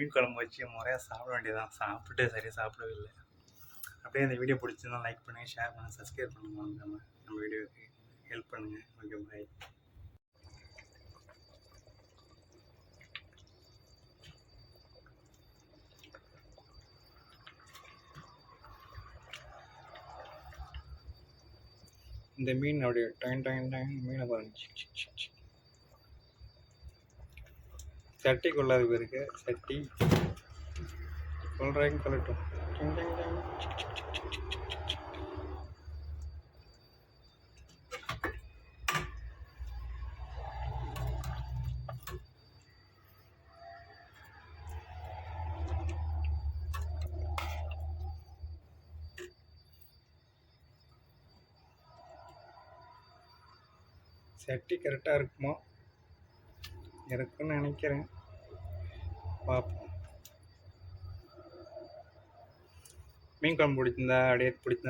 மீன் குழம்பு வச்சு முறையாக சாப்பிட வேண்டியதான். சாப்பிட்டு சரியாக சாப்பிடவே இல்லை. அப்படியே இந்த வீடியோ பிடிச்சிருந்தா லைக் பண்ணுங்கள், ஷேர் பண்ணுங்கள், சப்ஸ்கிரைப் பண்ணுங்கள். நம்ம வீடியோவுக்கு ஹெல்ப் பண்ணுங்கள். ஓகே, பாய். இந்த மீன் அப்படியே மீனை பாருங்க. சட்டிக்குள்ளாது போயிருக்கு. சட்டி சொல்கிறேன் சொல்லட்டும். சட்டி கரெக்டாக இருக்குமா? இருக்குன்னு நினைக்கிறேன். பார்ப்போம். மீன் குழம்பு பிடிச்சிருந்தா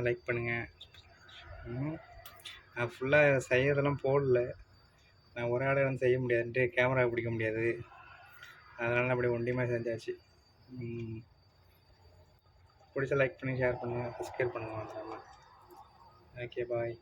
லைக் பண்ணுங்கள். நான் ஃபுல்லாக செய்யறதெல்லாம் போடல. நான் ஒரு ஆளே வந்து செய்ய முடியாதுன்ட்டு கேமரா பிடிக்க முடியாது. அதனால அப்படி ஒண்டியமாக செஞ்சாச்சு. பிடிச்ச லைக் பண்ணி ஷேர் பண்ணுங்கள், சப்ஸ்கிரைப் பண்ணுங்கள். ஓகே, பாய்.